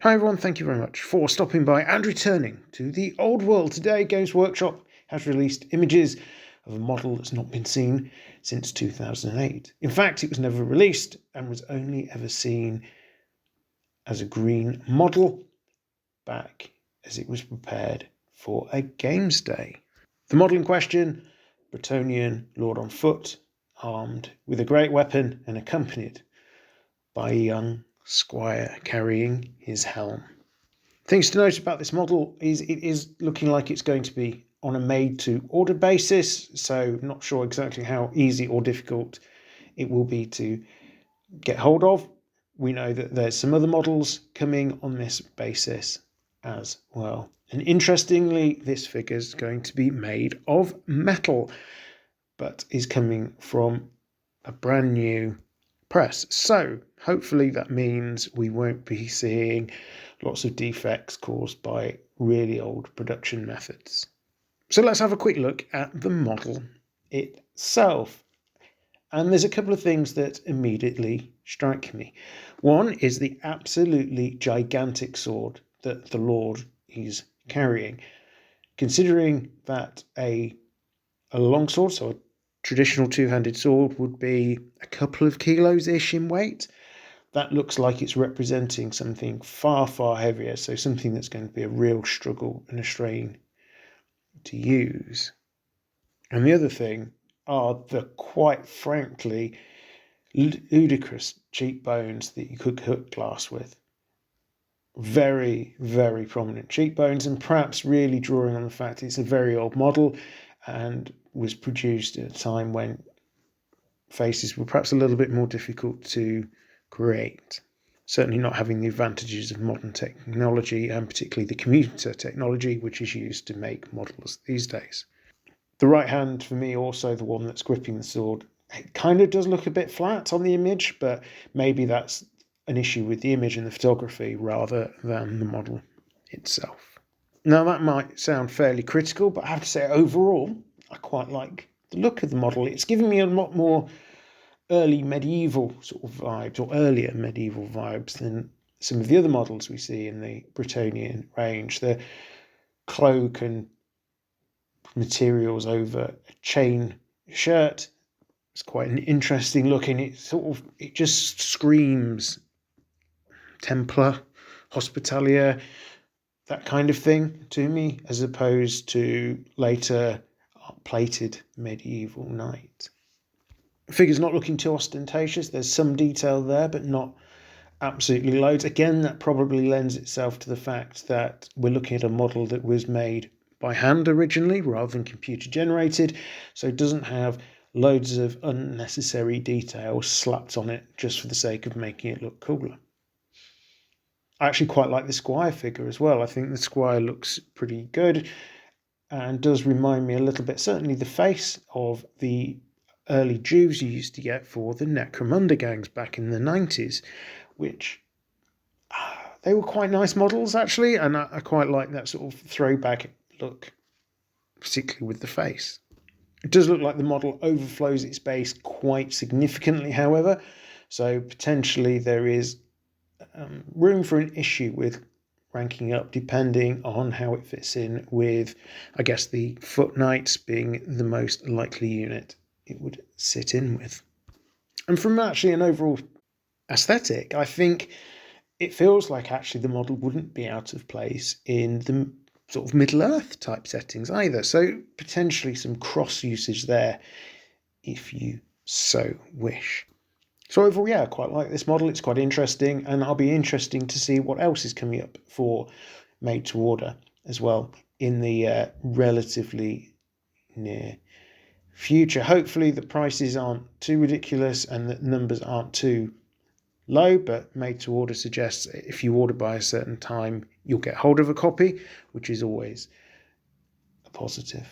Hi everyone, thank you very much for stopping by and returning to the old world. Today, Games Workshop has released images of a model that's not been seen since 2008. In fact, it was never released and was only ever seen as a green model back as it was prepared for a Games Day. The model in question, Bretonnian Lord on foot, armed with a great weapon and accompanied by a young squire carrying his helm. Things to note about this model is it is looking like it's going to be on a made-to-order basis, so not sure exactly how easy or difficult it will be to get hold of. We know that there's some other models coming on this basis as well. And interestingly, this figure is going to be made of metal, but is coming from a brand new press. So hopefully that means we won't be seeing lots of defects caused by really old production methods. So let's have a quick look at the model itself. And there's a couple of things that immediately strike me. One is the absolutely gigantic sword that the Lord is carrying. Considering that a longsword, so a traditional two-handed sword, would be a couple of kilos-ish in weight, that looks like it's representing something far, far heavier, so something that's going to be a real struggle and a strain to use. And the other thing are the, quite frankly, ludicrous cheekbones that you could cut glass with. Very, very prominent cheekbones, and perhaps really drawing on the fact it's a very old model and was produced at a time when faces were perhaps a little bit more difficult to create. Certainly not having the advantages of modern technology, and particularly the commuter technology which is used to make models these days. The right hand, for me, also the one that's gripping the sword, it kind of does look a bit flat on the image, but maybe that's an issue with the image and the photography rather than the model itself. Now that might sound fairly critical, but I have to say overall I quite like the look of the model. It's giving me a lot more early medieval sort of vibes, or earlier medieval vibes, than some of the other models we see in the Bretonnian range. The cloak and materials over a chain shirt, it's quite an interesting looking. It just screams Templar, Hospitalier, that kind of thing to me, as opposed to later plated medieval knight. The figure's not looking too ostentatious. There's some detail there, but not absolutely loads. Again, that probably lends itself to the fact that we're looking at a model that was made by hand originally rather than computer generated, so it doesn't have loads of unnecessary detail slapped on it just for the sake of making it look cooler. I actually quite like the squire figure as well. I think the squire looks pretty good and does remind me a little bit, certainly the face, of the early Jews you used to get for the Necromunda gangs back in the 90s, which they were quite nice models actually, and I quite like that sort of throwback look, particularly with the face. It does look like the model overflows its base quite significantly, however, so potentially there is room for an issue with ranking up depending on how it fits in with, I guess, the foot knights being the most likely unit it would sit in with. And from actually an overall aesthetic, I think it feels like actually the model wouldn't be out of place in the sort of Middle-earth type settings either. So potentially some cross usage there if you so wish. So overall, yeah, I quite like this model. It's quite interesting, and I'll be interesting to see what else is coming up for made to order as well in the relatively near future. Hopefully the prices aren't too ridiculous and the numbers aren't too low, but made to order suggests if you order by a certain time, you'll get hold of a copy, which is always a positive.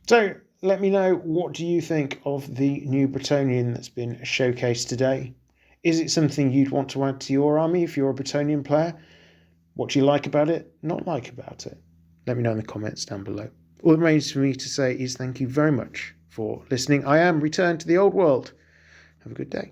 So let me know, what do you think of the new Bretonnian that's been showcased today? Is it something you'd want to add to your army if you're a Bretonnian player? What do you like about it, not like about it? Let me know in the comments down below. All that remains for me to say is thank you very much for listening. I am returned to the old world. Have a good day.